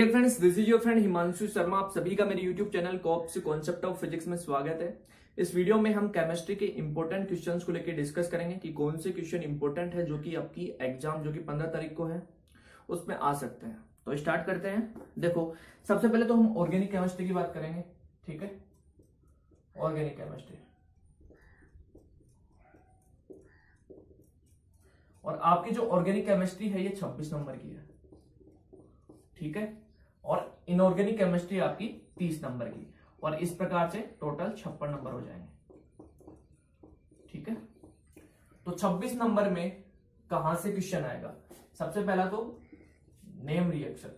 Dear friends, this is your friend Himanshu Sharma. आप सभी का मेरे YouTube channel cops concept of physics में स्वागत है। इस वीडियो में हम केमिस्ट्री के इंपॉर्टेंट क्वेश्चंस को लेकर डिस्कस करेंगे कि कौन से क्वेश्चन इंपॉर्टेंट है जो कि आपकी एग्जाम जो कि 15 तारीख को है उसमें आ सकते हैं। तो स्टार्ट करते हैं। देखो, सबसे पहले तो हम ऑर्गेनिक केमिस्ट्री की बात करेंगे। ठीक है, ऑर्गेनिक केमिस्ट्री, और आपकी जो ऑर्गेनिक केमिस्ट्री है ये 26 नंबर की है। ठीक है, और इनऑर्गेनिक केमिस्ट्री आपकी 30 नंबर की, और इस प्रकार से टोटल 56 नंबर हो जाएंगे। ठीक है, तो 26 नंबर में कहां से क्वेश्चन आएगा? सबसे पहला तो नेम रिएक्शन।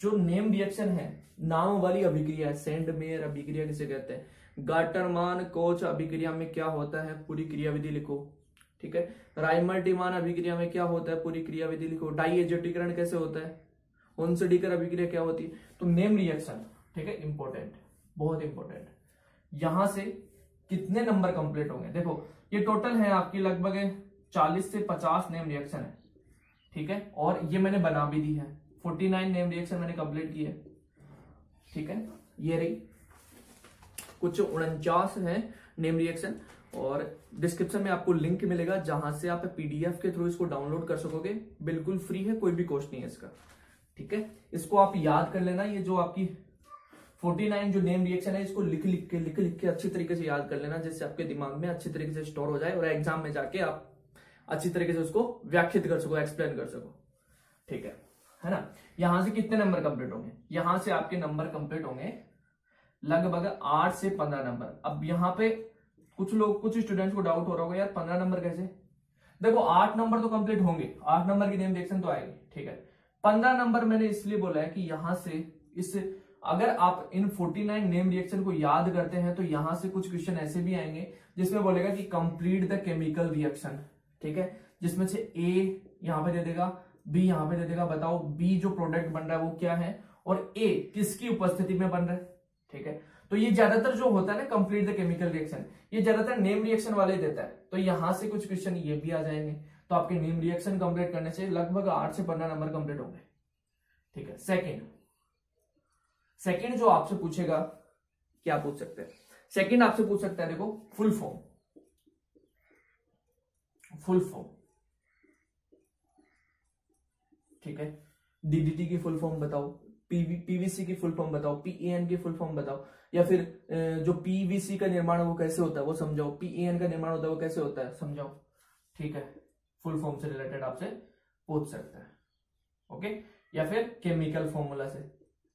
जो नेम रिएक्शन है, नाम वाली अभिक्रिया है, सेंड मेयर अभिक्रिया किसे कहते हैं, गाटरमान कोच अभिक्रिया में क्या होता है, पूरी क्रियाविधि लिखो। ठीक है, राइमर टीमान अभिक्रिया में क्या होता है, पूरी क्रियाविधि लिखो। डाई एजेटीकरण कैसे होता है, होन्सडीकर अभिक्रिया क्या होती है। तो नेम रिएक्शन, ठीक है, इंपॉर्टेंट, बहुत इंपॉर्टेंट। यहां से कितने नंबर कंप्लीट होंगे? देखो, ये टोटल है आपकी लगभग 40 से 50 नेम रिएक्शन है। ठीक है, और ये मैंने बना भी दी है, 49 नेम रिएक्शन मैंने कंप्लीट की है। ठीक है, ये रही कुछ 49 है नेम रिएक्शन, और डिस्क्रिप्शन में आपको लिंक मिलेगा जहां से आप पीडीएफ के थ्रू इसको डाउनलोड कर सकोगे। बिल्कुल फ्री है, कोई भी कॉस्ट नहीं है इसका। ठीक है, इसको आप याद कर लेना। ये जो आपकी 49 जो नेम रिएक्शन है, इसको लिख लिख के अच्छी तरीके से याद कर लेना, जिससे आपके दिमाग में अच्छी तरीके से स्टोर हो जाए और एग्जाम में जाके आप अच्छी तरीके से उसको व्याख्यात कर सको, एक्सप्लेन कर सको। ठीक है ना। यहां से कितने नंबर कंप्लीट होंगे? यहां से आपके नंबर कंप्लीट होंगे लगभग 8 से 15 नंबर। अब यहां पे कुछ स्टूडेंट्स को डाउट हो रहा होगा, यार 15 नंबर कैसे? देखो, 8 नंबर तो कंप्लीट होंगे, 8 नंबर की नेम रिएक्शन तो आएगी। ठीक है, 15 नंबर मैंने इसलिए बोला है कि यहां से अगर आप इन 49 नेम रिएक्शन को याद करते हैं तो यहां से कुछ क्वेश्चन ऐसे भी आएंगे जिसमें बोलेगा कि कंप्लीट द केमिकल रिएक्शन। ठीक है, जिसमें से ए यहां पे दे देगा, बी यहां पे दे देगा, बताओ बी जो प्रोडक्ट बन रहा है वो क्या है, और ए किसकी उपस्थिति में बन रहा है। ठीक है, तो ये ज्यादातर जो होता है ना कंप्लीट द केमिकल रिएक्शन, ये ज्यादातर नेम रिएक्शन वाले देता है। तो यहां से कुछ क्वेश्चन ये भी आ जाएंगे। तो आपके नेम रिएक्शन कंप्लीट करने से लगभग 8 से 15 नंबर कंप्लीट होंगे। ठीक है, सेकंड जो आपसे पूछेगा, क्या पूछ सकते हैं? सेकंड आपसे पूछ सकता है, देखो, फुल फॉर्म। ठीक है, डीडीटी की फुल फॉर्म बताओ, पीवीसी की फुल फॉर्म बताओ, पीएन की फुल फॉर्म बताओ, या फिर जो पीवीसी का निर्माण है वो कैसे होता है वो समझाओ, पीएन का निर्माण होता है वो कैसे होता है समझाओ। ठीक है, फुल फॉर्म से रिलेटेड आपसे पूछ सकता है। ओके, या फिर केमिकल फॉर्मूला से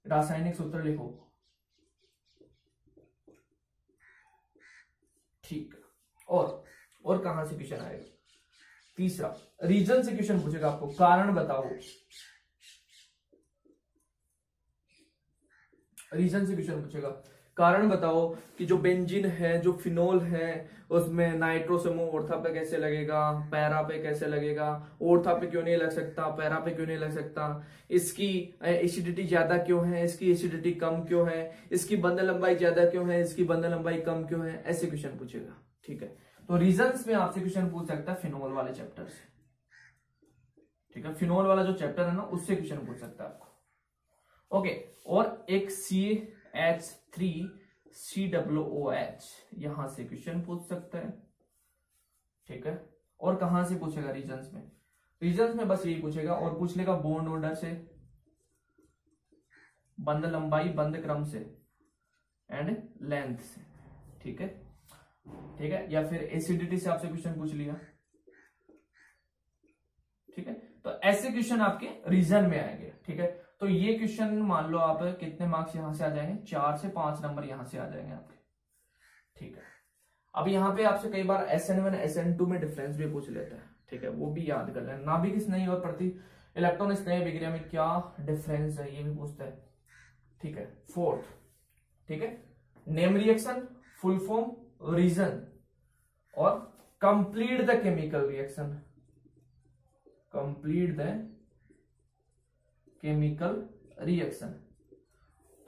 रासायनिक सूत्र लिखो। ठीक है, और कहां से क्वेश्चन आएगा? तीसरा, रीजन से क्वेश्चन पूछेगा आपको, कारण बताओ। रीजन से क्वेश्चन पूछेगा, कारण बताओ कि जो बेंजीन है, जो फिनोल है, उसमें नाइट्रो समूह ओर्था पे कैसे लगेगा, पैरा पे कैसे लगेगा, ओर्था पे क्यों नहीं लग सकता, पैरा पे क्यों नहीं लग सकता, इसकी एसिडिटी ज्यादा क्यों है, इसकी एसिडिटी कम क्यों है, इसकी बंध लंबाई ज्यादा क्यों है, इसकी बंध लंबाई कम क्यों है, ऐसे क्वेश्चन पूछेगा। ठीक है, तो रीजंस में आपसे क्वेश्चन पूछ सकता है फिनोल वाले चैप्टर से। ठीक है, फिनोल वाला जो चैप्टर है ना, उससे क्वेश्चन पूछ सकता है आपको। ओके, और एक CH3COOH यहां से क्वेश्चन पूछ सकता है। ठीक है, और कहां से पूछेगा? रीजंस में। रीजंस में बस यही पूछेगा, और पूछ लेगा बॉन्ड ऑर्डर से, बंध लंबाई, बंध क्रम से, एंड लेंथ से। ठीक है, या फिर एसिडिटी से आपसे क्वेश्चन पूछ लिया। ठीक है, तो ऐसे क्वेश्चन आपके रीजन में आएंगे। ठीक है, तो ये क्वेश्चन मान लो आप कितने मार्क्स यहां से आ जाएंगे? 4 से 5 नंबर यहां से आ जाएंगे आपके। ठीक है, अब यहां पे आपसे कई बार SN1 SN2 में डिफरेंस भी पूछ लेता है। ठीक है, वो भी याद कर लेना। नाभिक स्नेही और प्रति इलेक्ट्रॉन स्नेही अभिक्रिया में क्या डिफरेंस है, ये भी पूछता है। ठीक है, फोर्थ, ठीक है, name reaction, full form, reason, और complete the chemical reaction. Complete the chemical reaction,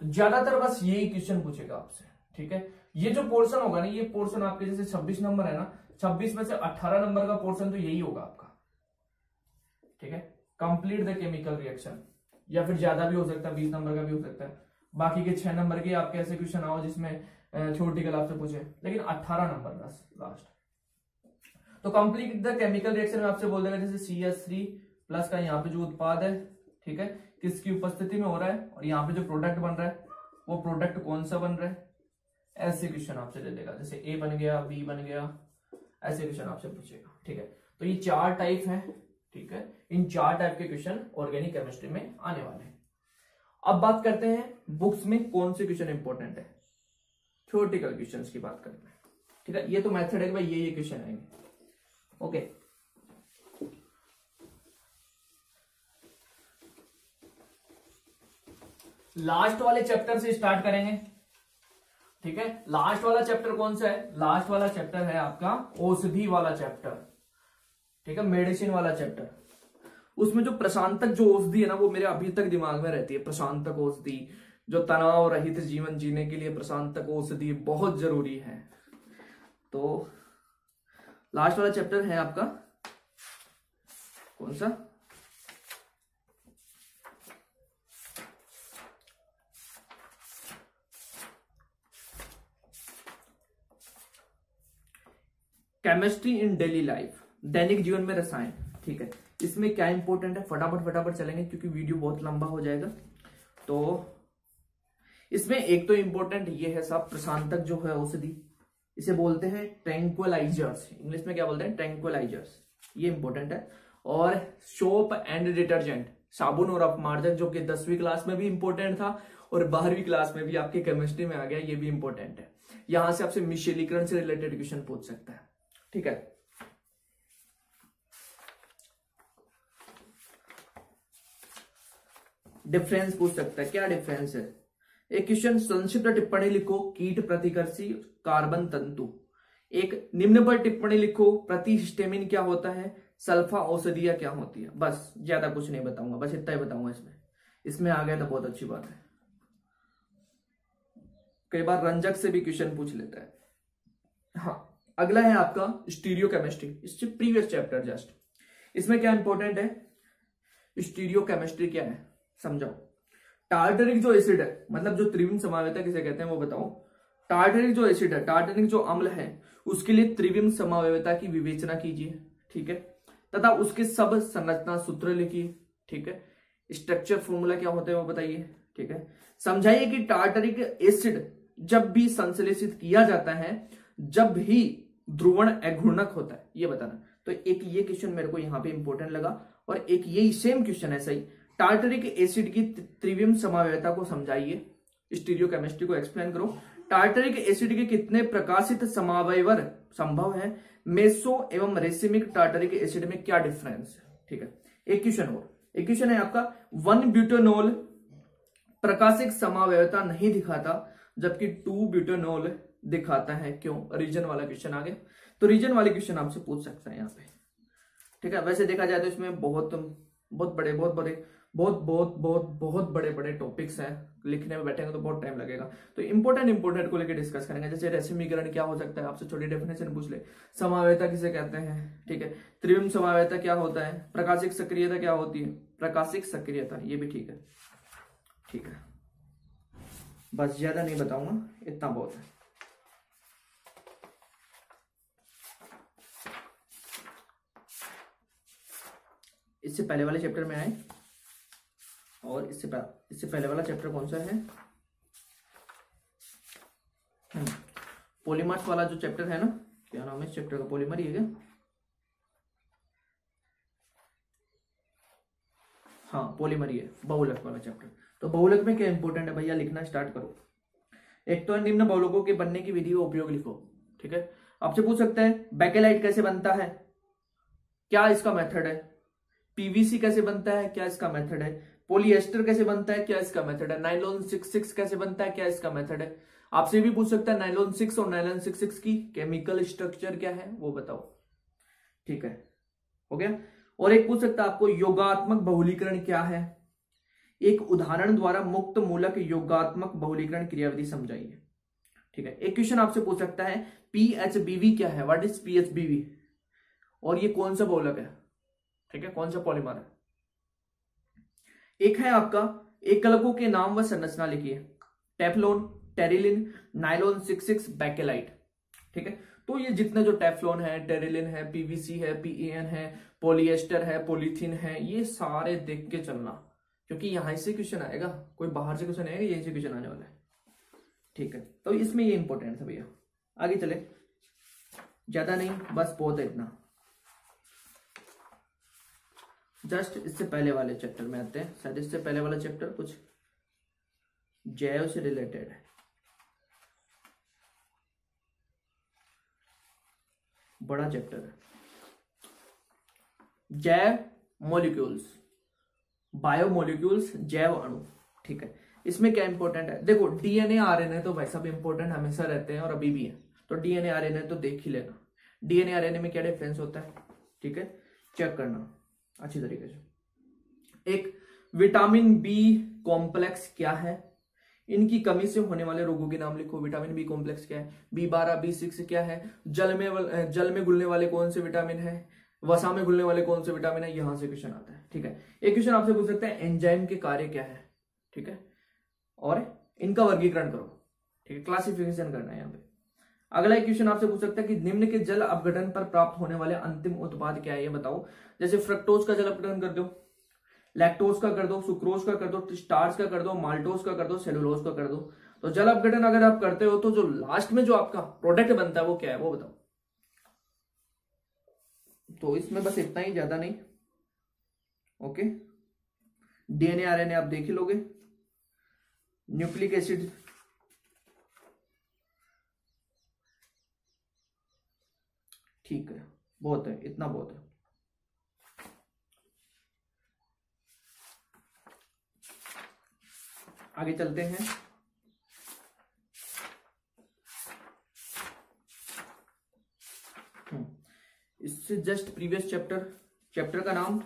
तो ज्यादातर बस यही क्वेश्चन पूछेगा आपसे। ठीक है, ये जो पोर्शन होगा ना, ये पोर्शन आपके जैसे 26 नंबर है ना, 26 में से 18 नंबर का पोर्शन तो यही होगा आपका। ठीक है, कंप्लीट द केमिकल रिएक्शन, या फिर ज्यादा भी हो सकता है, 20 नंबर का भी हो सकता है। बाकी के 6 नंबर के आपके ऐसे क्वेश्चन आओ जिसमें थ्योरेटिकल आपसे पूछे, लेकिन 18 नंबर बस लास्ट। तो कंप्लीट द केमिकल रिएक्शन में आपसे बोल देगा जैसे CH3 प्लस का यहाँ पे जो उत्पाद है, ठीक है, किसकी उपस्थिति में हो रहा है, और यहाँ पे जो प्रोडक्ट बन रहा है वो प्रोडक्ट कौन सा बन रहा है, ऐसे क्वेश्चन आपसे दे देगा। जैसे A बन गया, B बन गया, ऐसे क्वेश्चन आपसे पूछेगा, ठीक है। तो ये 4 टाइप है, ठीक है। इन 4 टाइप के क्वेश्चन ऑर्गेनिक केमिस्ट्री में आने वाले हैं। अब बात करते हैं बुक्स में कौन से क्वेश्चन इंपॉर्टेंट है, थ्योरेटिकल क्वेश्चंस की बात करते हैं, ठीक है। ये तो मेथड है कि भाई ये क्वेश्चन आएंगे, ओके। लास्ट वाले चैप्टर से स्टार्ट करेंगे, ठीक है। लास्ट वाला चैप्टर कौन सा है, लास्ट वाला चैप्टर है आपका औषधि वाला चैप्टर, ठीक है, मेडिसिन वाला चैप्टर। उसमें जो प्रशांतक जो औषधि है ना, वो मेरे अभी तक दिमाग में रहती है। प्रशांतक औषधि, जो तनाव रहित जीवन जीने के लिए प्रशांतक औषधि बहुत जरूरी है। तो लास्ट वाला चैप्टर है आपका कौन सा, केमिस्ट्री इन डेली लाइफ, दैनिक जीवन में रसायन, ठीक है। इसमें क्या इंपॉर्टेंट है, फटाफट चलेंगे क्योंकि वीडियो बहुत लंबा हो जाएगा। तो इसमें एक तो इंपॉर्टेंट ये है साहब, प्रशांतक जो है औषधि, इसे बोलते हैं ट्रैंक्विलाइजर्स, इंग्लिश में क्या बोलते हैं, ट्रैंक्विलाइजर्स, ये इंपॉर्टेंट है। और सोप एंड डिटर्जेंट, साबुन और अपमार्जक, जो कि 10वीं क्लास में भी इंपॉर्टेंट था और 12वीं क्लास में भी आपके केमिस्ट्री में आ गया, ये भी इंपॉर्टेंट है। यहां से आपसे मिश्रीकरण से रिलेटेड क्वेश्चन पूछ सकता है, ठीक है। डिफरेंस पूछ सकता है, क्या डिफरेंस है। एक क्वेश्चन, संक्षिप्त टिप्पणी लिखो, कीट प्रतिकर्षी कार्बन तंतु। एक निम्न पर टिप्पणी लिखो, प्रतिहिस्टेमिन क्या होता है, सल्फा औषधिया क्या होती है। बस, ज्यादा कुछ नहीं बताऊंगा, बस इतना ही बताऊंगा। इसमें आ गया तो बहुत अच्छी बात है। कई बार रंजक से भी क्वेश्चन पूछ लेता है। हाँ, अगला है आपका स्टीरियो केमिस्ट्री, इससे प्रीवियस चैप्टर जस्ट। इसमें क्या इंपॉर्टेंट है, स्टीरियो केमिस्ट्री क्या है समझाओ। टार्टरिक जो एसिड है, मतलब जो त्रिविम समावेता किसे कहते हैं वो बताओ। टार्टरिक जो एसिड है, टार्टरिक जो अम्ल है, उसके लिए त्रिविम समावेता की विवेचना कीजिए, ठीक है, तथा उसके सब संरचना सूत्र लिखिए, ठीक है। स्ट्रक्चर फॉर्मूला क्या होते हैं वो बताइए, ठीक है। समझाइए कि टार्टरिक एसिड जब भी संश्लेषित किया जाता है, जब भी ध्रुवण अघूर्णक होता है, ये बताना। तो एक ये क्वेश्चन मेरे को यहां पे इंपॉर्टेंट लगा, और एक यही सेम क्वेश्चन है सही, टार्टरिक एसिड की त्रिविम समावेता को समझाइए, स्टीरियो केमिस्ट्री को एक्सप्लेन करो। टार्टरिक एसिड के कितने प्रकाशित समावयवर संभव है, मेसो एवं रेसिमिक टार्टरिक एसिड में क्या डिफरेंस है, ठीक है। एक क्वेश्चन है आपका, 1-ब्यूटेनॉल प्रकाशिक समावयवता नहीं दिखाता जबकि 2-ब्यूटेनॉल दिखाता है, क्यों। रीजन वाला क्वेश्चन आ गया, तो रीजन वाले क्वेश्चन आपसे पूछ सकते हैं यहाँ पे, ठीक है। वैसे देखा जाए तो इसमें बहुत बड़े टॉपिक्स हैं, लिखने में बैठेंगे तो बहुत टाइम लगेगा। तो इंपॉर्टेंट को लेकर डिस्कस करेंगे। जैसे रेसिमीकरण क्या हो सकता है, आपसे छोटी डेफिनेशन पूछ ले, समावेता किसे कहते हैं, ठीक है, त्रिविम समावेता क्या होता है, प्रकाशिक सक्रियता क्या होती है, प्रकाशिक सक्रियता, ये भी ठीक है, ठीक है। बस ज्यादा नहीं बताऊंगा, इतना बहुत है। इससे पहले वाले चैप्टर में आए, और इससे पहले वाला चैप्टर कौन सा है, पॉलीमर्स वाला जो चैप्टर है ना, क्या नाम है इस चैप्टर का, पॉलीमर ही है क्या, हाँ पॉलीमर ही है, बहुलक वाला चैप्टर। तो बहुलक में क्या इंपॉर्टेंट है भैया, लिखना स्टार्ट करो। एक तो निम्न बहुलकों के बनने की विधि व उपयोग लिखो, ठीक है। आपसे पूछ सकते हैं बेकेलाइट कैसे बनता है, क्या इसका मेथड है, पीवीसी कैसे बनता है, क्या इसका मेथड है, पॉलिएस्टर कैसे बनता है, क्या इसका मेथड है, नाइलॉन 66 कैसे बनता है, क्या इसका मेथड है। आपसे भी पूछ सकता है नाइलॉन 6 और नाइलॉन 66 की केमिकल स्ट्रक्चर क्या है वो बताओ, ठीक है, हो गया। और एक पूछ सकता है आपको योगात्मक बहुलीकरण क्या है, एक उदाहरण द्वारा मुक्त मूलक योगात्मक बहुलीकरण क्रियाविधि समझाइए, ठीक है। एक क्वेश्चन आपसे पूछ सकता है पीएचबीवी क्या है, व्हाट इज पीएचबीवी, और ये कौन सा बहुलक है, ठीक है, कौन सा पॉलीमर है, एक है आपका एकलकों के नाम व संरचना लिखिए। Teflon, Terylene, nylon 66, Bakelite. ठीक है, तो ये जितने जो टेफ्लॉन है, टेरिलिन है, पीवीसी है, पीएन है, पॉलिएस्टर है, पॉलीथीन है, ये सारे देख के चलना, क्योंकि यहां से क्वेश्चन आएगा, कोई बाहर से क्वेश्चन आएगा, यहीं से क्वेश्चन आने वाला है। ठीक है, तो इसमें ये इंपॉर्टेंट है भैया। आगे चले, ज्यादा नहीं, बस बहुत है इतना। जस्ट इससे पहले वाले चैप्टर में आते हैं। शायद इससे पहले वाला चैप्टर कुछ जैव से रिलेटेड है। बड़ा चैप्टर है, जैव मॉलिक्यूल्स, बायोमोलिक्यूल्स, जैव अणु। ठीक है, इसमें क्या इंपॉर्टेंट है, देखो डीएनए आरएनए तो भाई साहब इंपॉर्टेंट हमेशा रहते हैं और अभी भी है, तो डीएनए आरएनए तो देख ही लेना। डीएनए आरएनए में क्या डिफरेंस होता है, ठीक है, चेक करना अच्छी तरीके से। एक, विटामिन बी कॉम्प्लेक्स क्या है, इनकी कमी से होने वाले रोगों के नाम लिखो। विटामिन बी कॉम्प्लेक्स क्या है, B12 B6 क्या है, जल में घुलने वाले कौन से विटामिन है, वसा में घुलने वाले कौन से विटामिन है, यहां से क्वेश्चन आता है। ठीक है, एक क्वेश्चन आपसे पूछ सकते हैं एंजाइम के कार्य क्या है, ठीक है, और इनका वर्गीकरण करो। ठीक है, क्लासिफिकेशन करना है यहाँ पे। अगला एक क्वेश्चन आपसे पूछ सकता है कि निम्न के जल अपघटन पर प्राप्त होने वाले अंतिम उत्पाद क्या है, ये बताओ। जैसे फ्रक्टोज का जल अपघटन कर दो, लैक्टोज का कर दो, सुक्रोज का कर दो, स्टार्च का कर दो, माल्टोज का कर दो, सेलुलोज का कर दो। तो जल अपघटन अगर आप करते हो तो जो लास्ट में जो आपका प्रोडक्ट बनता है वो क्या है, वो बताओ। तो इसमें बस इतना ही, ज्यादा नहीं। ओके, डीएनए आरएनए आप देख ही लोगे, न्यूक्लिक एसिड, ठीक है, बहुत है, इतना बहुत है। आगे चलते हैं। इससे जस्ट प्रीवियस चैप्टर का नाम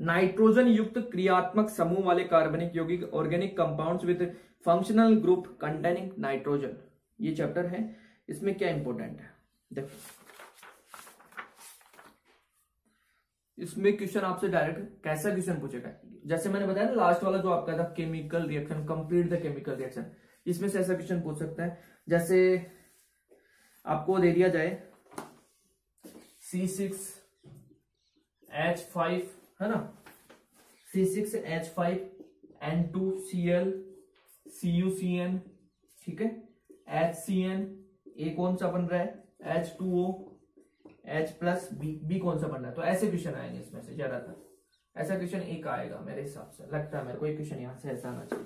नाइट्रोजन युक्त क्रियात्मक समूह वाले कार्बनिक यौगिक organic compounds with functional group containing nitrogen, ये चैप्टर है। इसमें क्या इंपॉर्टेंट है देखो, इसमें क्वेश्चन आपसे डायरेक्ट कैसा क्वेश्चन पूछेगा, जैसे मैंने बताया ना लास्ट वाला जो आपका था chemical reaction, complete the chemical reaction, इसमें से ऐसा क्वेश्चन पूछ सकता है। जैसे आपको दे दिया जाए C6H5 है ना, C6H5N2Cl CuCN, ठीक है, HCN, ए कौन सा बन रहा है, H2O, H+B कौन सा बन रहा है। तो ऐसे क्वेश्चन आएंगे इसमें से ज्यादातर, ऐसा क्वेश्चन एक आएगा मेरे हिसाब से, लगता है मेरे को एक क्वेश्चन यहाँ से ऐसा आना चाहिए।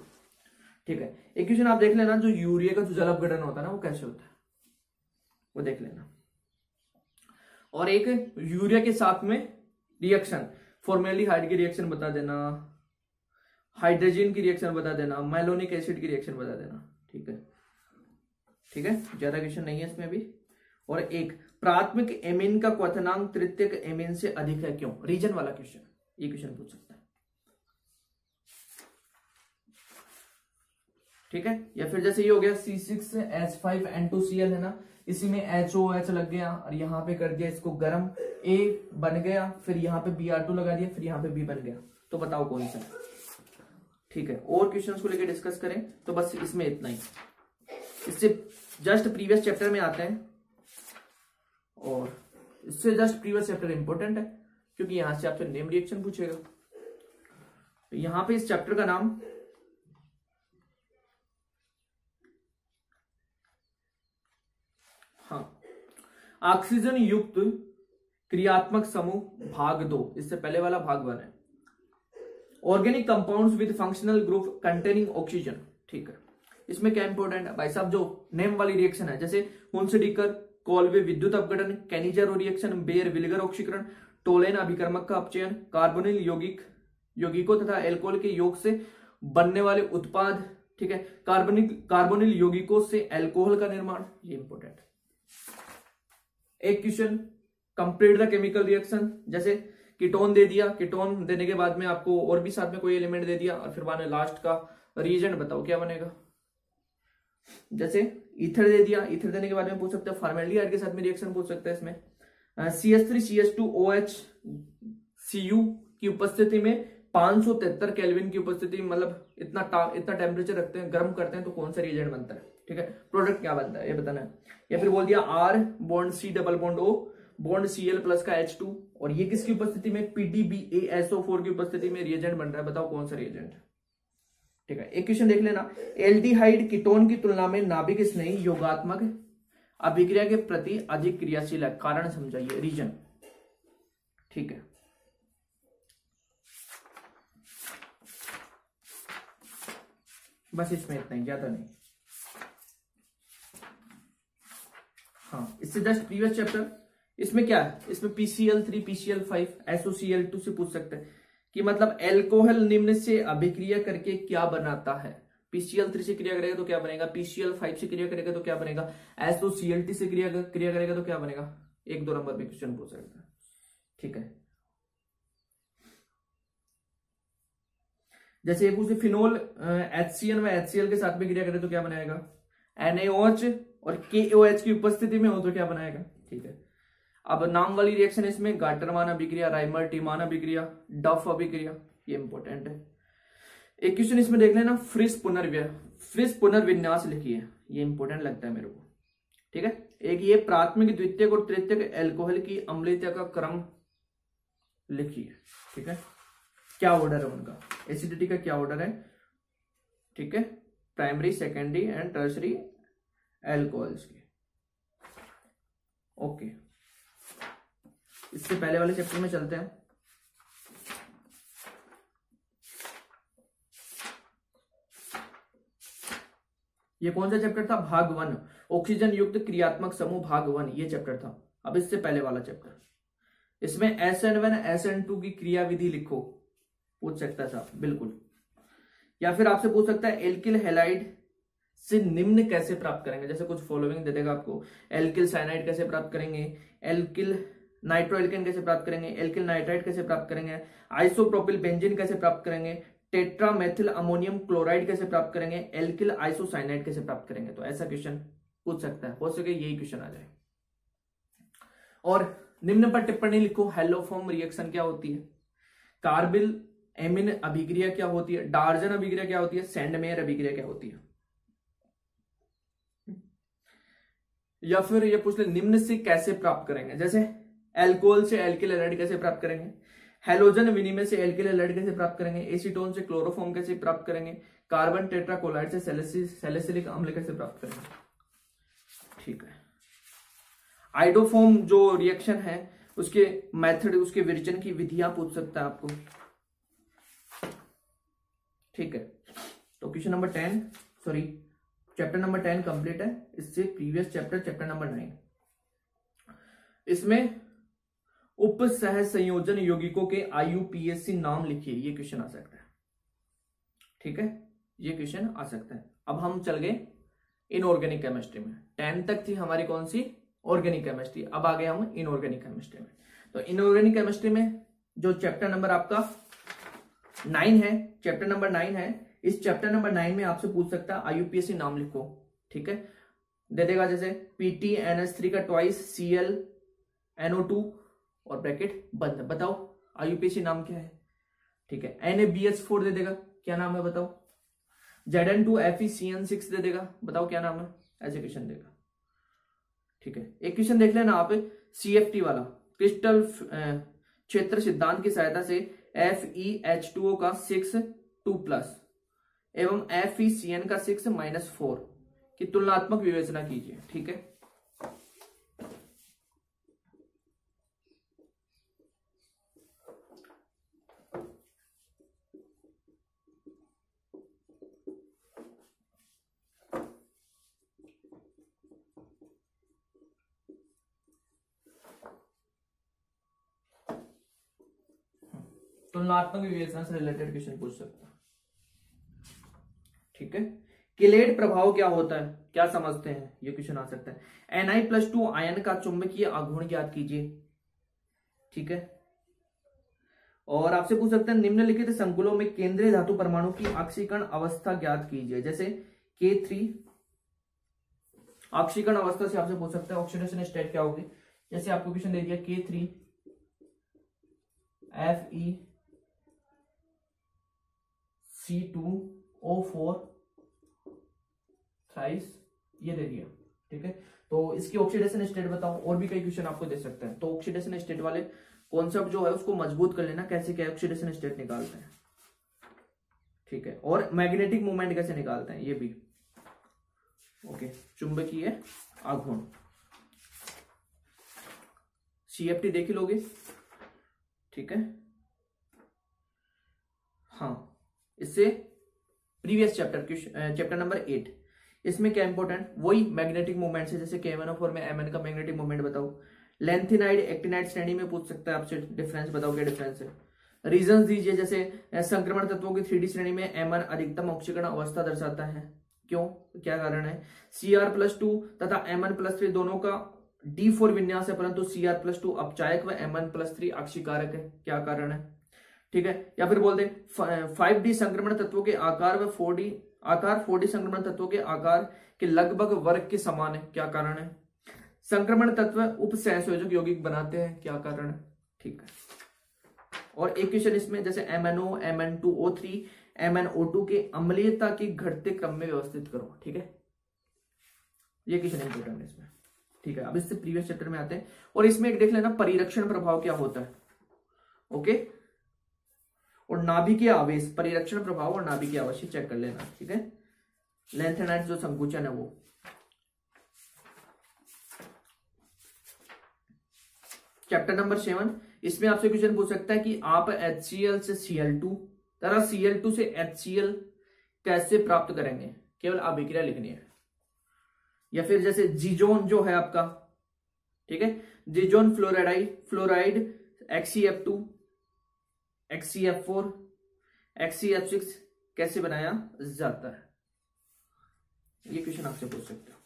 ठीक है, एक क्वेश्चन आप देख लेना, जो यूरिया का जो जल अपघटन होता है ना वो कैसे होता है वो देख लेना। और एक यूरिया के साथ में रिएक्शन, फॉर्मेल्डिहाइड की रिएक्शन बता देना, हाइड्रोजन की रिएक्शन बता देना, मैलोनिक एसिड की रिएक्शन बता देना। ठीक है, ठीक है, ज्यादा क्वेश्चन नहीं है इसमें भी। और एक, प्राथमिक एमीन का क्वथनांक तृतीयक एमीन से अधिक है क्यों, रीजन वाला क्वेश्चन, ये क्वेश्चन पूछ सकता है। ठीक है, या फिर जैसे ये हो गया C6H5N2Cl है ना, इसी में HOH लग गया और यहाँ पे कर दिया इसको गर्म, A बन गया, फिर यहाँ पे Br2 लगा दिया, फिर यहाँ पे B बन गया, तो बताओ कौन सा है। ठीक है, और क्वेश्चंस को लेकर डिस्कस करें तो बस इसमें इतना ही। इससे जस्ट प्रीवियस चैप्टर में आते हैं, और इससे जस्ट प्रीवियस चैप्टर इंपॉर्टेंट है क्योंकि यहां से आपसे नेम रिएक्शन पूछेगा। तो यहां पे इस चैप्टर का नाम ऑक्सीजन युक्त क्रियात्मक समूह भाग 2, इससे पहले वाला भाग 1 है। Organic compounds with functional group containing oxygen. ठीक है, इसमें क्या इंपॉर्टेंट है भाई साहब, जो नेम वाली रिएक्शन है, जैसे हुंसडीकर कोल्वे विद्युत अपघटन, कैनिजेरो रिएक्शन, बेयर विलिगर ऑक्सीकरण, टोलेन अभिकर्मक का अपचयन, कार्बोनिल यौगिकों तथा एल्कोहल के योग से बनने वाले उत्पाद। ठीक है, कार्बोनिल यौगिकों से एल्कोहल का निर्माण, ये इंपॉर्टेंट है। एक question, complete the chemical reaction, जैसे कीटोन दे दिया, कीटोन देने के बाद में आपको और भी साथ में कोई एलिमेंट दे दिया, और फिर बाद में लास्ट का रिएजेंट बताओ क्या बनेगा। जैसे ईथर दे दिया, ईथर देने के बाद में पूछ सकते हैं फॉर्मेल्डिहाइड के साथ में रिएक्शन पूछ सकते हैं। इसमें CH3CH2OH Cu की उपस्थिति में 573 केल्विन की उपस्थिति, मतलब इतना टेम्परेचर रखते हैं, गर्म करते हैं, तो कौन सा रिएजेंट बनता है, ठीक है, प्रोडक्ट क्या बनता है ये बताना है। या फिर बोल दिया R bond C double bond O bond Cl plus का H2, और ये किसकी उपस्थिति में, PDBaSO4 की उपस्थिति में रिएजेंट बन रहा है, बताओ कौन सा रिएजेंट, ठीक है। एक क्वेश्चन देख लेना, एल्डिहाइड कीटोन की तुलना में नाभिक स्नेही योगात्मक अभिक्रिया के प्रति अधिक क्रियाशील है, कारण समझाइए, रीजन, ठीक है। बस इसमें इतना ही, ज्यादा नहीं। हाँ, इससे जस्ट प्रीवियस चैप्टर, इसमें क्या है, इसमें PCl3 PCl5 SOCl2 से पूछ सकते हैं कि मतलब एल्कोहल निम्न से अभिक्रिया करके क्या बनाता है। PCl3 से क्रिया करेगा तो क्या बनेगा, PCl5 से क्रिया करेगा तो क्या बनेगा, SOCl2 से क्रिया करेगा तो क्या बनेगा। 1-2 नंबर में क्वेश्चन पूछ सकता है, ठीक है। जैसे ये पूछे फिनोल HCN व HCl के साथ में क्रिया करे तो क्या बनाएगा, NaOH और KOH की उपस्थिति में हो तो क्या बनाएगा, ठीक है। अब नाम वाली रिएक्शन इसमें गाटरमान अभिक्रिया, राइमर टीमान अभिक्रिया, डफ अभिक्रिया, ये इंपॉर्टेंट है। एक क्वेश्चन इसमें देख लेना, फ्रिस पुनर्विन्यास लिखिए, ये इंपॉर्टेंट लगता है मेरे को, ठीक है। एक ये प्राथमिक द्वितीयक और तृतीयक एल्कोहल की अम्लीयता का क्रम लिखिए, ठीक है, क्या ऑर्डर है उनका, एसिडिटी का क्या ऑर्डर है, ठीक है, primary secondary and tertiary alcohols की, ओके। इससे पहले वाले चैप्टर में चलते हैं। ये कौन सा चैप्टर था, भाग 1, ऑक्सीजन युक्त क्रियात्मक समूह भाग 1, ये चैप्टर था। अब इससे पहले वाला चैप्टर, इसमें SN1 SN2 की क्रिया विधि लिखो, पूछ सकता था बिल्कुल। या फिर आपसे पूछ सकता है एल्किल हैलाइड से निम्न कैसे प्राप्त करेंगे, जैसे कुछ फॉलोइंग दे देगा आपको, एल्किल साइनाइड कैसे प्राप्त करेंगे, एल्किल नाइट्रोएल्केन कैसे प्राप्त करेंगे, एल्किल नाइट्राइड कैसे प्राप्त करेंगे, आइसोप्रोपिल बेंजीन कैसे प्राप्त करेंगे, टेट्रामेथिल अमोनियम क्लोराइड कैसे प्राप्त करेंगे, एल्किल आइसोसाइनाइड कैसे प्राप्त करेंगे। तो ऐसा क्वेश्चन पूछ सकता है, हो सके यही क्वेश्चन आ जाए। और निम्न पर टिप्पणी लिखो, हेलोफॉर्म रिएक्शन क्या होती है, कार्बिल एमिन अभिक्रिया क्या होती है, डार्जन अभिक्रिया क्या होती है, सैंडमेयर अभिक्रिया क्या होती है। या फिर ये पूछ ले निम्न से कैसे प्राप्त करेंगे, जैसे एल्कोहल से एल्किल हैलाइड कैसे प्राप्त करेंगे, हेलोजन विनिमय से एल्किल हैलाइड कैसे प्राप्त करेंगे, एसीटोन से क्लोरोफॉर्म कैसे प्राप्त करेंगे, कार्बन टेट्राकोलाइड से सैलिसिलिक अम्ल कैसे प्राप्त करेंगे, ठीक है। आइडोफॉर्म जो रिएक्शन है उसके मेथड, उसके विरचन की विधियां पूछ सकता है आपको, ठीक है। तो question number 10 sorry chapter number 10 complete है। इससे प्रीवियस चैप्टर नंबर 9, इसमें उप सह संयोजन यौगिकों के IUPAC नाम लिखिए, ये क्वेश्चन आ सकता है, ठीक है, ये क्वेश्चन आ सकता है। अब हम चल गए इनऑर्गेनिक केमिस्ट्री में, 10 तक थी हमारी कौन सी, ऑर्गेनिक केमिस्ट्री, अब आ गए हम इनऑर्गेनिक केमिस्ट्री में। तो इनऑर्गेनिक केमिस्ट्री में जो चैप्टर नंबर आपका 9 है, चैप्टर नंबर 9 है, इस चैप्टर नंबर 9 में आपसे पूछ सकता है IUPAC नाम लिखो, ठीक है, दे देगा जैसे PTNS3 का ट्वाइस ClNO2 और ब्रैकेट बंद, बताओ IUPAC नाम क्या है, ठीक है। NaBH4 दे देगा, क्या नाम है बताओ, Zn2FeCN6 दे देगा, बताओ क्या नाम है, ऐसे क्वेश्चन देगा, ठीक है। एक क्वेश्चन देख लेना आप CFT वाला, क्रिस्टल क्षेत्र सिद्धांत की सहायता से FeH2O का 6 2+ एवं FeCN का 6 -4 की तुलनात्मक विवेचना कीजिए, ठीक है। तुलनात्मक विवेचना से रिलेटेड क्वेश्चन पूछ सकता है, ठीक है। किलेट प्रभाव क्या होता है, क्या समझते हैं, ये क्वेश्चन आ सकता है। Na+2 आयन का चुंबकीय आघूर्ण ज्ञात कीजिए, ठीक है। और आपसे पूछ सकते हैं निम्नलिखित संकुलों में केंद्रीय धातु परमाणु की ऑक्सीकरण अवस्था ज्ञात कीजिए, जैसे K3 ऑक्सीकरण अवस्था से आपसे पूछ सकता है ऑक्सीडेशन स्टेट क्या होगी। जैसे आपको क्वेश्चन दे दिया K3Fe2O4 थ्राइस, ये दे दिया, ठीक है। तो इसकी ऑक्सीडेशन स्टेट बताओ, और भी कई क्वेश्चन आपको दे सकते हैं। तो ऑक्सीडेशन स्टेट वाले कॉन्सेप्ट जो है उसको मजबूत कर लेना, कैसे क्या ऑक्सीडेशन स्टेट निकालते हैं, ठीक है। और मैग्नेटिक मूवमेंट कैसे निकालते हैं ये भी, ओके। चुंबकीय आघूर्ण, CFT देख ही लोगे, ठीक है। हाँ, इससे प्रीवियस चैप्टर नंबर 8, इसमें क्या इंपॉर्टेंट, वही मैग्नेटिक मूवमेंट है। जैसे K1O4 में Mn का मैग्नेटिक मूवमेंट बताओ। लेंथिनाइड एक्टिनाइड श्रेणी में पूछ सकता है आपसे, डिफरेंस बताओ क्या डिफरेंस है। रीजंस दीजिए, जैसे संक्रमण तत्वों की 3D श्रेणी में Mn अधिकतम ऑक्सीकरण अवस्था दर्शाता है, क्यों, क्या कारण है। Cr+2 तथा Mn+3 दोनों का D4 विन्यास है, परंतु Cr+2 अपचायक व Mn+3 अक्षीकारक है, क्या कारण है, ठीक है। या फिर बोल दे 5D संक्रमण तत्वों के आकार व 4D संक्रमण तत्वों के आकार के लगभग वर्ग के समान है, क्या कारण है। संक्रमण तत्व उपसहसंयोजक यौगिक बनाते हैं, क्या कारण है, ठीक है। और एक क्वेश्चन इसमें, जैसे MnO, Mn2O3, MnO2 के अम्लीयता की घटते क्रम में व्यवस्थित करो, ठीक है। ये क्वेश्चन इंपोर्टेंट है इसमें, ठीक है। अब इससे प्रीवियस चैप्टर में आते हैं, और इसमें एक देख लेना परिरक्षण प्रभाव क्या होता है, ओके। और नाभिकीय आवेश, परिरक्षण प्रभाव और नाभिकीय आवेश चेक कर लेना, ठीक है। लेंथेनाइट जो संकुचन है वो। चैप्टर नंबर 7, इसमें आपसे क्वेश्चन पूछ सकता है कि आप HCl से Cl2 तथा Cl2 से HCl कैसे प्राप्त करेंगे, केवल अभिक्रिया लिखनी है। या फिर जैसे जीजोन जो है आपका, ठीक है, जीजोन फ्लोराइड XeF2, XeF4, XeF6 कैसे बनाया जाता है, ये क्वेश्चन आपसे पूछ सकते हो,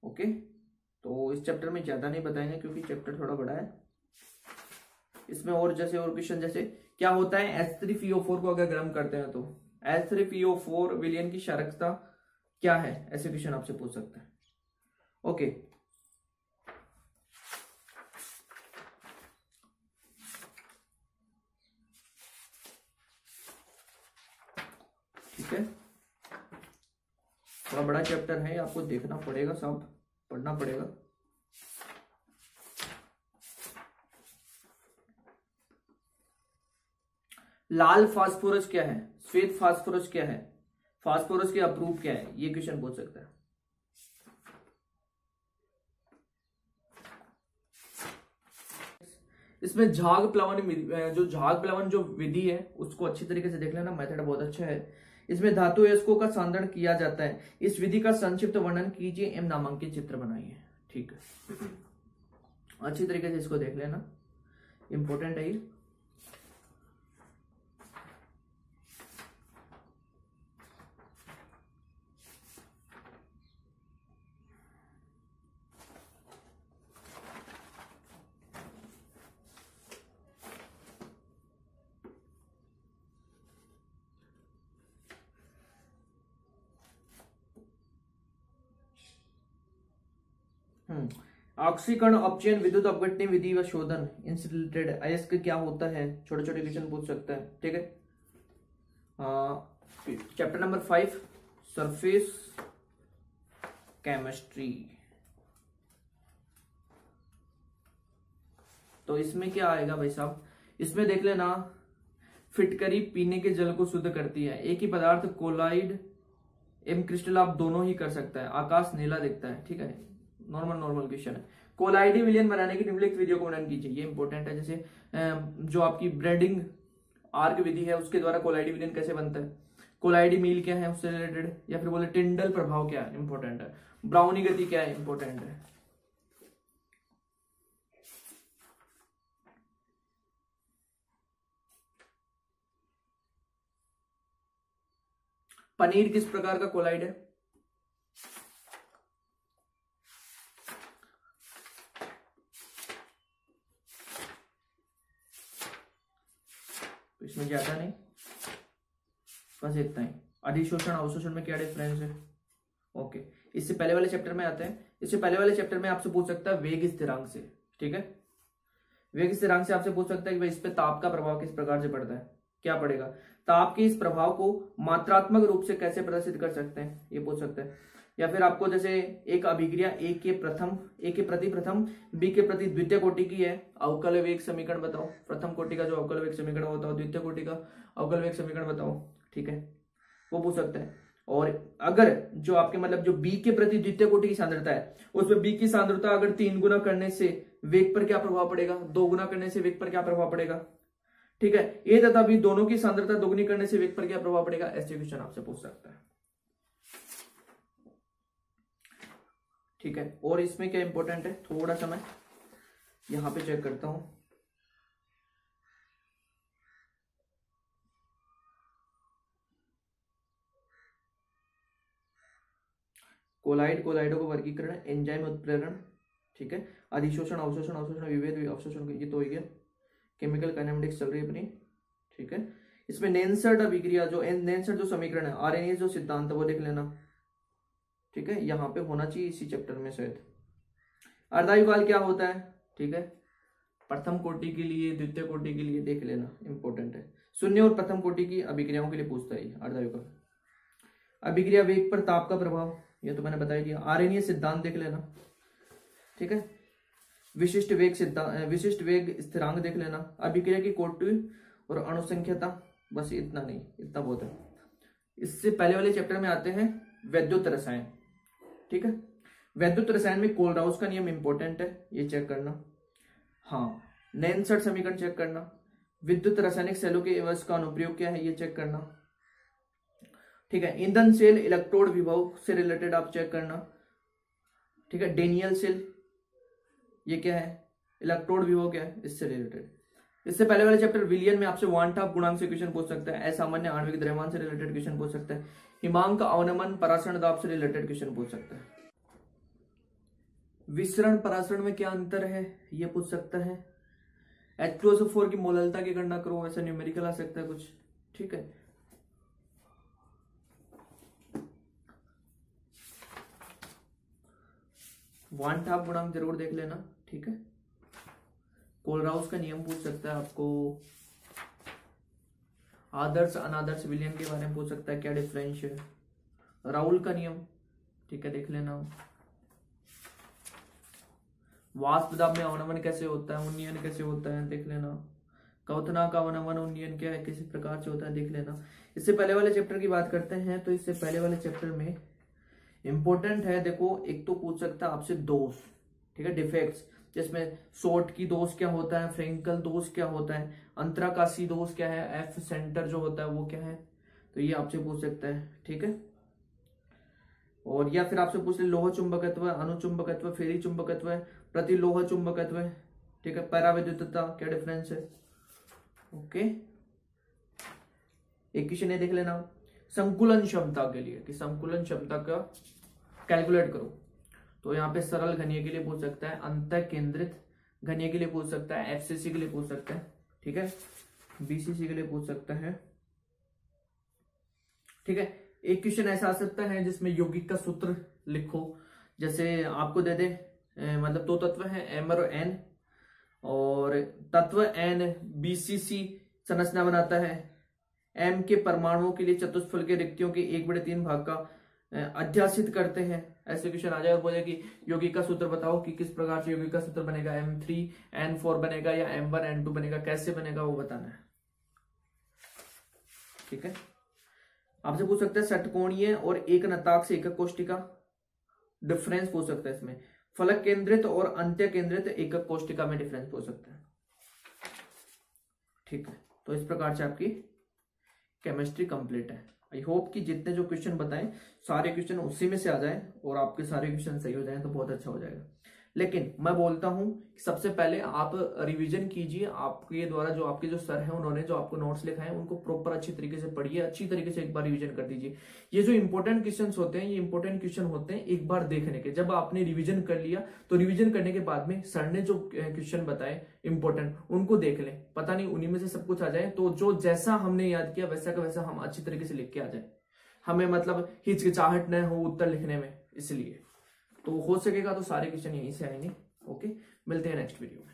ओके। तो इस चैप्टर में ज्यादा नहीं बताएंगे क्योंकि चैप्टर थोड़ा बड़ा है। इसमें और क्वेश्चन जैसे क्या होता है H3PO4 को अगर गर्म करते हैं तो H3PO4 विलयन की क्षारकता क्या है, ऐसे क्वेश्चन आपसे पूछ सकते हैं, ओके। ठीक है, थोड़ा बड़ा चैप्टर है, आपको देखना पड़ेगा, सब पढ़ना पड़ेगा। लाल फास्फोरस क्या है, श्वेत फास्फोरस क्या है, फास्फोरस के अपरूप क्या है, ये क्वेश्चन पूछ सकता है। इसमें झाग प्लवन जो विधि है उसको अच्छी तरीके से देख लेना, मेथड बहुत अच्छा है। इसमें धातु अयस्कों का सांद्रण किया जाता है, इस विधि का संक्षिप्त वर्णन कीजिए एवं नामांकित चित्र बनाइए, ठीक है। अच्छी तरीके से इसको देख लेना, इंपॉर्टेंट है ये। ऑक्सीकरण अपचयन विद्युत अपघटनी विधि व शोधन इनसे रिलेटेड अयस्क क्या होता है, छोटे छोटे क्वेश्चन पूछ सकता है, ठीक है। Chapter number 5 surface chemistry. तो इसमें क्या आएगा भाई साहब, इसमें देख लेना, फिटकरी पीने के जल को शुद्ध करती है। एक ही पदार्थ कोलाइड एवं क्रिस्टल आप दोनों ही कर सकता है। आकाश नीला दिखता है, ठीक है, नॉर्मल क्वेश्चन है। कोलाइडी विलयन बनाने की निम्नलिखित विधियों को वर्णन कीजिए, ये इंपॉर्टेंट है। जैसे जो आपकी ब्रेडिंग आर्क विधि है उसके द्वारा कोलाइडी विलयन कैसे बनता है, कोलाइडी मील क्या है उससे रिलेटेड, या फिर बोले टिंडल प्रभाव क्या है, इंपॉर्टेंट है। ब्राउनी गति क्या है, इंपॉर्टेंट है। पनीर किस प्रकार का कोलाइड है, इसमें ज्यादा नहीं, बस इतना ही। अधिशोषण अवशोषण में क्या डिफरेंस है? ओके, इससे पहले वाले चैप्टर में आते हैं। इससे पहले वाले चैप्टर में आपसे पूछ सकता है वेग स्थिरांक से, ठीक है, वेग स्थिरांक से आपसे पूछ सकता है कि भाई इस पे ताप का प्रभाव किस प्रकार से पड़ता है। क्या पड़ेगा? ताप के इस प्रभाव को मात्रात्मक रूप से कैसे प्रदर्शित कर सकते हैं, ये पूछ सकते हैं। या फिर आपको जैसे एक अभिक्रिया ए के प्रति प्रथम बी के प्रति द्वितीय कोटि की है, अवकल वेग समीकरण बताओ। प्रथम कोटि का जो अवकल वेग समीकरण बताओ, द्वितीय कोटि का अवकल वेग समीकरण बताओ, ठीक है, वो पूछ सकते हैं। और अगर जो आपके मतलब जो बी के प्रति द्वितीय कोटि की सांद्रता है, उसमें बी की सांद्रता अगर 3 गुना करने से वेग पर क्या प्रभाव पड़ेगा, 2 गुना करने से वेग पर क्या प्रभाव पड़ेगा, ठीक है, ए तथा बी दोनों की सांद्रता दोगुनी करने से वेग पर क्या प्रभाव पड़ेगा, ऐसे क्वेश्चन आपसे पूछ सकता है, ठीक है। और इसमें क्या इंपॉर्टेंट है, थोड़ा सा मैं यहां पे चेक करता हूं। कोलाइडो का वर्गीकरण, एंजाइम उत्प्रेरण, ठीक है, अधिशोषण अवशोषण अवशोषण विभेद अवशोषण, ये तो हो गया। केमिकल काइनेमेटिक्स चल रही है अपनी, ठीक है। इसमें नेंसर्ट अभिक्रिया जो नेंसर्ट जो समीकरण है, आरएनए जो सिद्धांत वो देख लेना, ठीक है, यहाँ पे होना चाहिए इसी चैप्टर में शायद। अर्धायुकाल क्या होता है, ठीक है, प्रथम कोटि के लिए द्वितीय कोटि के लिए देख लेना, इंपॉर्टेंट है। शून्य और प्रथम कोटि की अभिक्रियाओं के लिए पूछता है अर्धायुकाल। अभिक्रिया वेग पर ताप का प्रभाव, ये तो मैंने बता ही दिया। आरएनए सिद्धांत देख लेना, ठीक है। विशिष्ट वेग स्थिरांक देख लेना। अभिक्रिया की कोटि और अणुसंख्यता, बस इतना नहीं, इतना बहुत है। इससे पहले वाले चैप्टर में आते हैं वैद्युत रसायन, ठीक है। वैद्युत रसायन में कोलराउस का नियम इंपॉर्टेंट है, ये चेक करना। हाँ, नेंसर्ट समीकरण चेक करना। विद्युत रासायनिक सेलों के एवज का अनुप्रयोग क्या है, ये चेक करना, ठीक है। ईंधन सेल इलेक्ट्रोड विभव से रिलेटेड आप चेक करना, ठीक है। डेनियल सेल ये क्या है, इलेक्ट्रोड विभव क्या है, इससे रिलेटेड। इससे पहले वाले चैप्टर विलियन में आपसे वान-टॉप गुणांक से क्वेश्चन पूछ सकता है। असामान्य आणविक द्रव्यमान से रिलेटेड क्वेश्चन पूछ सकता है। हिमांक अवनमन परासरण दाब से रिलेटेड क्वेश्चन पूछ सकता है। विसरण परासरण में क्या अंतर है, ये पूछ सकता है। H2SO4 की मोललता की गणना करो, ऐसा न्यूमेरिकल आ सकता है कुछ, ठीक है। वान-टॉप गुणांक जरूर देख लेना, ठीक है। कोलराउस का नियम पूछ सकता है आपको। आदर्श अनादर्श विलयन के बारे में पूछ सकता है, क्या डिफरेंस है। राउल का नियम, ठीक है, देख लेना। वाष्प दाब में अवनमन कैसे होता है, उन्नयन कैसे होता है, देख लेना। कवथना का अवनमन उन्नयन क्या है, किसी प्रकार से होता है, देख लेना। इससे पहले वाले चैप्टर की बात करते हैं, तो इससे पहले वाले चैप्टर में इंपॉर्टेंट है, देखो, एक तो पूछ सकता है आपसे दोष, ठीक है, डिफेक्ट्स, जिसमें शॉर्ट की दोष क्या होता है, फ्रेंकल दोष क्या होता है, अंतराकाशी दोष क्या है, एफ सेंटर जो होता है वो क्या है, तो ये आपसे पूछ सकता है, ठीक है। और या फिर आपसे पूछ ले लोह चुंबकत्व, अनुचुंबकत्व, फेरी चुंबकत्व, प्रतिलोह चुंबकत्व, ठीक है, पराविद्युतता, क्या डिफरेंस है, ओके। एक क्वेश्चन ये देख लेना, संकुलन क्षमता के लिए, कि संकुलन क्षमता का कैलकुलेट करो, तो यहाँ पे सरल घनीय के लिए पूछ सकता है, अंतः केंद्रित घनीय के लिए पूछ सकता है, एफसीसी के लिए पूछ सकता है, ठीक है, बीसीसी के लिए पूछ सकता है, ठीक है। एक क्वेश्चन ऐसा आ सकता है जिसमें यौगिक का सूत्र लिखो, जैसे आपको दे दे मतलब दो तत्व हैं एम और एन, और तत्व एन बीसीसी संरचना बनाता है। एम के परमाणुओं के लिए चतुष्फल के रिक्तियों के 1/3 भाग का अध्यासित करते हैं, ऐसे क्वेश्चन आ जाए और बोले कि यौगिक का सूत्र बताओ कि किस प्रकार से यौगिक का सूत्र बनेगा, M3N4 बनेगा या M1N2 बनेगा, कैसे बनेगा वो बताना है, ठीक है। आपसे पूछ सकते हैं षटकोणीय और एक नताक से एकक कोष्टिका, डिफरेंस पूछ सकता है इसमें। फलक केंद्रित और अंत्य केंद्रित एकक कोष्टिका में डिफरेंस पूछ सकता है, ठीक है। तो इस प्रकार से आपकी केमिस्ट्री कंप्लीट है। आई होप कि जितने जो क्वेश्चन बताएं सारे क्वेश्चन उसी में से आ जाएं और आपके सारे क्वेश्चन सही हो जाएं तो बहुत अच्छा हो जाएगा। लेकिन मैं बोलता हूं सबसे पहले आप रिवीजन कीजिए, आपके द्वारा जो आपके जो सर हैं उन्होंने जो आपको नोट्स लिखाए उनको प्रॉपर अच्छी तरीके से पढ़िए, अच्छी तरीके से एक बार रिवीजन कर दीजिए। ये जो इंपॉर्टेंट क्वेश्चन होते हैं, ये इंपॉर्टेंट क्वेश्चन होते हैं एक बार देखने के। जब आपने रिवीजन कर लिया तो रिवीजन करने के बाद में सर ने जो क्वेश्चन बताए इंपॉर्टेंट उनको देख लें, पता नहीं उन्हीं में से सब कुछ आ जाए, तो जो जैसा हमने याद किया वैसा का वैसा हम अच्छी तरीके से लिख के आ जाए। हमें मतलब हिचकिचाहट न हो उत्तर लिखने में, इसलिए तो हो सकेगा तो सारे क्वेश्चन यहीं से आएंगे। ओके, मिलते हैं नेक्स्ट वीडियो में।